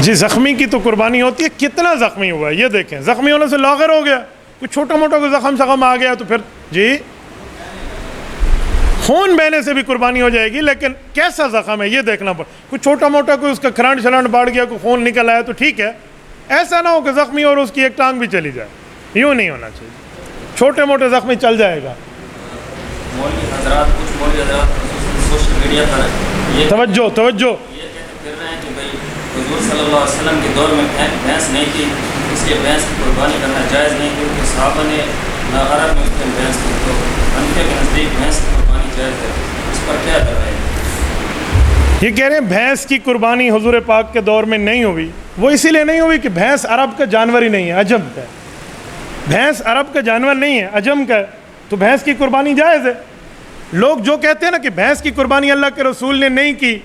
جی زخمی کی تو قربانی ہوتی ہے. کتنا زخمی ہوا ہے یہ دیکھیں, زخمی ہونے سے لاغر ہو گیا, کوئی چھوٹا موٹا کوئی زخم آ گیا تو پھر جی خون بہنے سے بھی قربانی ہو جائے گی, لیکن کیسا زخم ہے یہ دیکھنا پڑ. کوئی چھوٹا موٹا کوئی اس کا کرانٹ شلانٹ بڑھ گیا, کوئی خون نکل آیا تو ٹھیک ہے, ایسا نہ ہو کہ زخمی اور اس کی ایک ٹانگ بھی چلی جائے, یوں نہیں ہونا چاہیے. چھوٹے موٹے زخمی چل جائے گا. مولوی حضرات, کچھ مولوی حضرات سوشل میڈیا پر یہ توجہ یہ کہتے پھر رہے ہیں کہ بھائی حضور صلی اللہ علیہ وسلم کے دور میں بھینس نہیں تھی, اس لیے بھینس کی قربانی کرنا جائز نہیں, کیونکہ صحابہ نے عرب میں اس دن بھینس کی, تو حنفیہ کے نزدیک بھینس کی قربانی جائز ہے. اس پر کیا رائے ہے؟ یہ کہہ رہے ہیں بھینس کی قربانی حضور پاک کے دور میں نہیں ہوئی. وہ اسی لیے نہیں ہوئی کہ بھینس عرب کا جانور ہی نہیں ہے, عجم کا ہے. بھینس عرب کا جانور نہیں ہے, عجم کا ہے, تو بھینس کی قربانی جائز ہے. لوگ جو کہتے ہیں نا کہ بھینس کی قربانی اللہ کے رسول نے نہیں کی,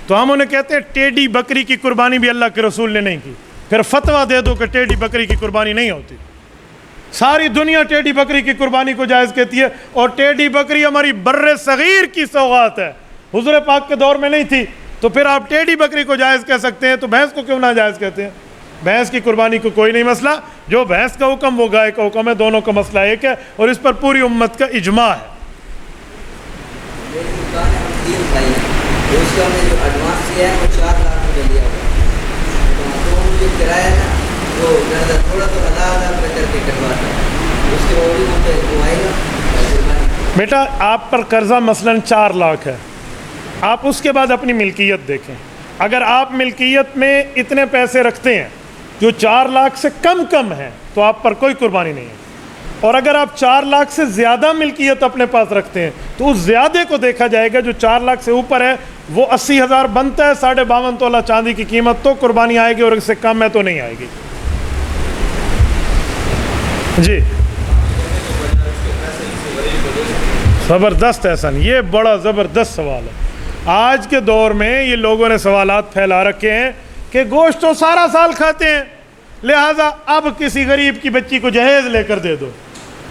تو ہم انہیں کہتے ہیں ٹیڈی بکری کی قربانی بھی اللہ کے رسول نے نہیں کی. پھر فتویٰ دے دو کہ ٹیڈی بکری کی قربانی نہیں ہوتی. ساری دنیا ٹیڈی بکری کی قربانی کو جائز کہتی ہے, اور ٹیڈی بکری ہماری بر صغیر کی سوغات ہے, حضور پاک کے دور میں نہیں تھی. تو پھر آپ ٹیڈی بکری کو جائز کہہ سکتے ہیں, تو بھینس کو کیوں ناجائز کہتے ہیں؟ بھینس کی قربانی کو کوئی نہیں مسئلہ, جو بھینس کا حکم وہ گائے کا حکم ہے, دونوں کا مسئلہ ایک ہے, اور اس پر پوری امت کا اجماع ہے. بیٹا آپ پر قرضہ مثلاً 4 لاکھ ہے, آپ اس کے بعد اپنی ملکیت دیکھیں. اگر آپ ملکیت میں اتنے پیسے رکھتے ہیں جو 4 لاکھ سے کم ہیں, تو آپ پر کوئی قربانی نہیں ہے. اور اگر آپ 4 لاکھ سے زیادہ ملکیت اپنے پاس رکھتے ہیں, تو اس زیادہ کو دیکھا جائے گا. جو 4 لاکھ سے اوپر ہے وہ 80,000 بنتا ہے, 52.5 تولہ چاندی کی قیمت, تو قربانی آئے گی, اور اس سے کم ہے تو نہیں آئے گی. جی زبردست احسن, یہ بڑا زبردست سوال ہے. آج کے دور میں یہ لوگوں نے سوالات پھیلا رکھے ہیں کہ گوشت تو سارا سال کھاتے ہیں, لہٰذا اب کسی غریب کی بچی کو جہیز لے کر دے دو,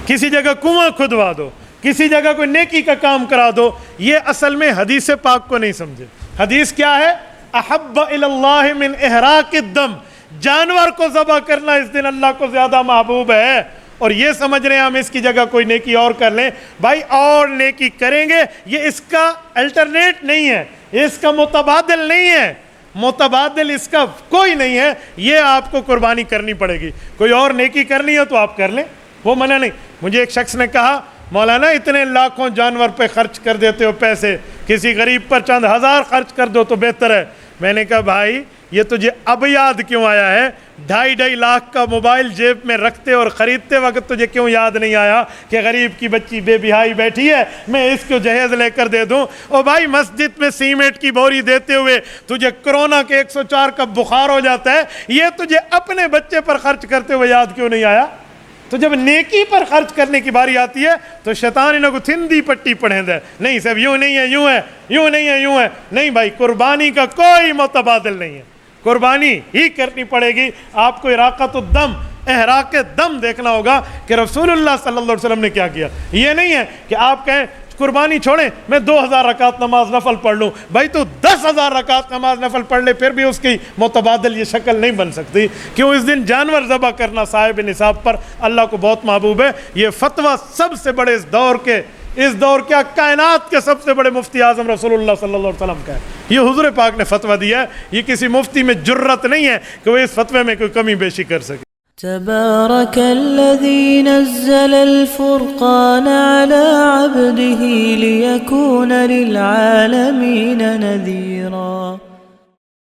کسی جگہ کنواں کھدوا دو, کسی جگہ کوئی نیکی کا کام کرا دو. یہ اصل میں حدیث پاک کو نہیں سمجھے. حدیث کیا ہے؟ احب الی اللہ من احراق الدم, جانور کو ذبح کرنا اس دن اللہ کو زیادہ محبوب ہے. اور یہ سمجھ رہے ہیں ہم اس کی جگہ کوئی نیکی اور کر لیں. بھائی اور نیکی کریں گے, یہ اس کا الٹرنیٹ نہیں ہے, اس کا متبادل نہیں ہے, متبادل اس کا کوئی نہیں ہے. یہ آپ کو قربانی کرنی پڑے گی. کوئی اور نیکی کرنی ہے تو آپ کر لیں, وہ منع نہیں. مجھے ایک شخص نے کہا مولانا اتنے لاکھوں جانور پہ خرچ کر دیتے ہو پیسے, کسی غریب پر چند ہزار خرچ کر دو تو بہتر ہے. میں نے کہا بھائی یہ تجھے اب یاد کیوں آیا ہے؟ 2.5 لاکھ کا موبائل جیب میں رکھتے اور خریدتے وقت تجھے کیوں یاد نہیں آیا کہ غریب کی بچی بے بہائی بیٹھی ہے, میں اس کو جہیز لے کر دے دوں؟ اور بھائی مسجد میں سیمنٹ کی بوری دیتے ہوئے تجھے کرونا کے 104 کا بخار ہو جاتا ہے, یہ تجھے اپنے بچے پر خرچ کرتے ہوئے یاد کیوں نہیں آیا؟ تو جب نیکی پر خرچ کرنے کی باری آتی ہے تو شیطان انہوں کو تھندی پٹی پڑھیں دے, نہیں صاحب یوں نہیں ہے, یوں ہے, یوں نہیں ہے, یوں ہے. نہیں بھائی, قربانی کا کوئی متبادل نہیں ہے, قربانی ہی کرنی پڑے گی. آپ کو اراقۃ الدم, احراق دم دیکھنا ہوگا کہ رسول اللہ صلی اللہ علیہ وسلم نے کیا کیا. یہ نہیں ہے کہ آپ کہیں قربانی چھوڑیں میں 2000 رکعت نماز نفل پڑھ لوں. بھائی تو 10,000 رکعت نماز نفل پڑھ لے, پھر بھی اس کی متبادل یہ شکل نہیں بن سکتی. کیوں؟ اس دن جانور ذبح کرنا صاحب نصاب پر اللہ کو بہت محبوب ہے. یہ فتویٰ سب سے بڑے اس دور کیا کائنات کے سب سے بڑے مفتی اعظم رسول اللہ صلی اللہ علیہ وسلم کا ہے. یہ حضور پاک نے فتویٰ دیا ہے, یہ کسی مفتی میں جرت نہیں ہے کہ وہ اس فتوے میں کوئی کمی بیشی کر سکے. تبارك الذي نزل الفرقان على عبده ليكون للعالمين نذيرا.